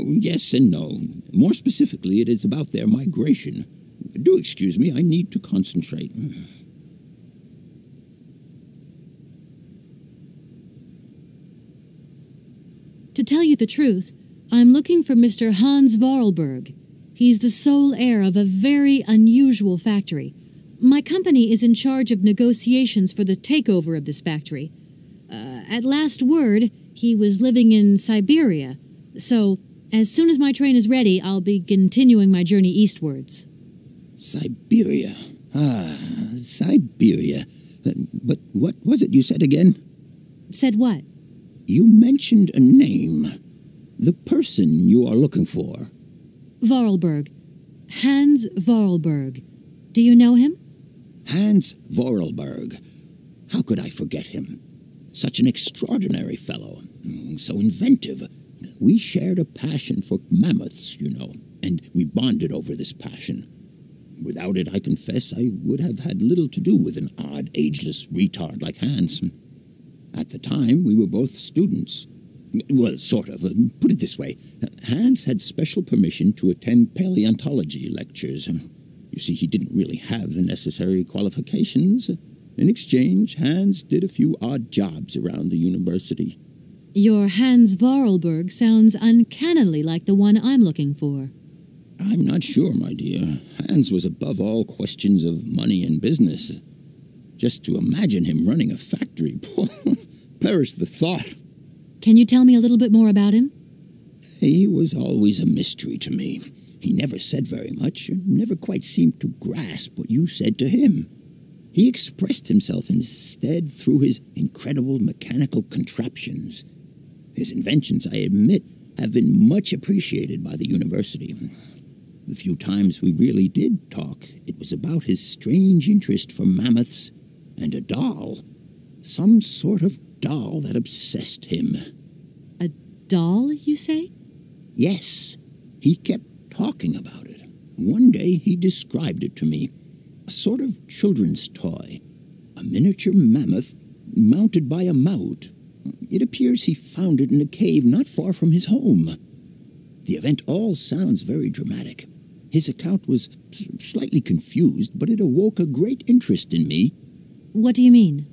Yes and no. More specifically, it is about their migration. Do excuse me, I need to concentrate. To tell you the truth, I'm looking for Mr. Hans Vorarlberg. He's the sole heir of a very unusual factory. My company is in charge of negotiations for the takeover of this factory. At last word, he was living in Syberia. So, as soon as my train is ready, I'll be continuing my journey eastwards. Syberia. Syberia. But what was it you said again? Said what? You mentioned a name. The person you are looking for. Vorarlberg. Hans Vorarlberg. Do you know him? Hans Vorarlberg. How could I forget him? Such an extraordinary fellow. So inventive. We shared a passion for mammoths, you know, and we bonded over this passion. Without it, I confess, I would have had little to do with an odd, ageless retard like Hans. At the time, we were both students. Well, sort of. Put it this way. Hans had special permission to attend paleontology lectures. You see, he didn't really have the necessary qualifications. In exchange, Hans did a few odd jobs around the university. Your Hans Vorarlberg sounds uncannily like the one I'm looking for. I'm not sure, my dear. Hans was above all questions of money and business. Just to imagine him running a factory, perish the thought. Can you tell me a little bit more about him? He was always a mystery to me. He never said very much, and never quite seemed to grasp what you said to him. He expressed himself instead through his incredible mechanical contraptions. His inventions, I admit, have been much appreciated by the university. The few times we really did talk, it was about his strange interest for mammoths and a doll. Some sort of doll that obsessed him. A doll, you say? Yes. He kept talking about it. One day he described it to me. A sort of children's toy. A miniature mammoth mounted by a mout. It appears he found it in a cave not far from his home. The event all sounds very dramatic. His account was slightly confused, but it awoke a great interest in me. What do you mean?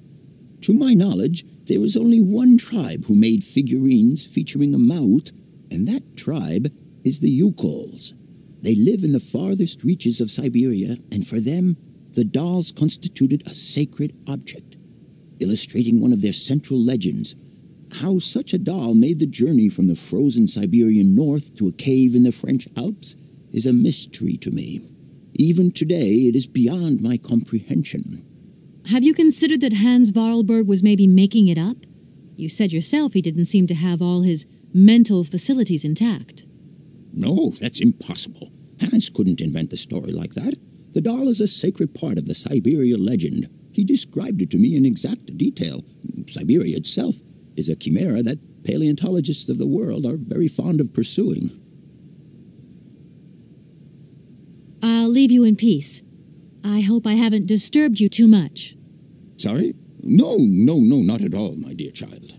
To my knowledge, there is only one tribe who made figurines featuring a mout, and that tribe is the Yukols. They live in the farthest reaches of Syberia, and for them, the dolls constituted a sacred object, illustrating one of their central legends. How such a doll made the journey from the frozen Siberian north to a cave in the French Alps is a mystery to me. Even today, it is beyond my comprehension. Have you considered that Hans Vorarlberg was maybe making it up? You said yourself he didn't seem to have all his mental facilities intact. No, that's impossible. Hans couldn't invent a story like that. The doll is a sacred part of the Syberia legend. He described it to me in exact detail. Syberia itself is a chimera that paleontologists of the world are very fond of pursuing. I'll leave you in peace. I hope I haven't disturbed you too much. Sorry? No, not at all, my dear child.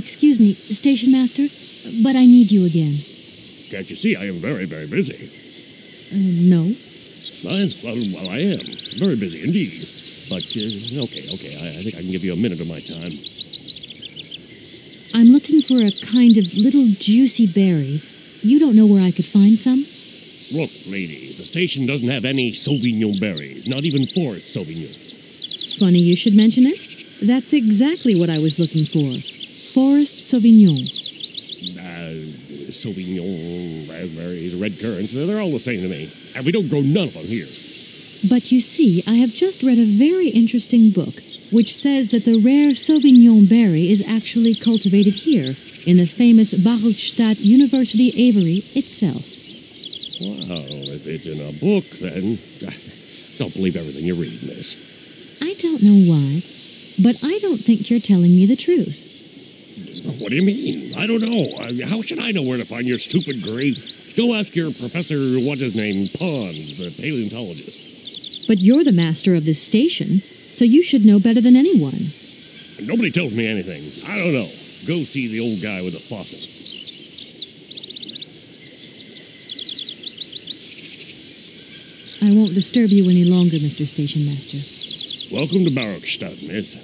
Excuse me, Station Master, but I need you again. Can't you see I am very, very busy? No. Well, I am. Very busy indeed. But, okay, I think I can give you a minute of my time. I'm looking for a kind of little juicy berry. You don't know where I could find some? Look, lady, the station doesn't have any Sauvignon berries, not even Forest Sauvignon. Funny you should mention it. That's exactly what I was looking for. Forest Sauvignon. Sauvignon, raspberries, red currants, they're all the same to me. And we don't grow none of them here. But you see, I have just read a very interesting book which says that the rare Sauvignon berry is actually cultivated here, in the famous Baruchstadt University aviary itself. Well, if it's in a book, then don't believe everything you read, miss. I don't know why, but I don't think you're telling me the truth. What do you mean? I don't know. How should I know where to find your stupid grape? Go ask your Professor, what's his name, Pons, the paleontologist. But you're the master of this station, so you should know better than anyone. Nobody tells me anything. I don't know. Go see the old guy with the fossils. I won't disturb you any longer, Mr. Station Master. Welcome to Baruchstadt, miss.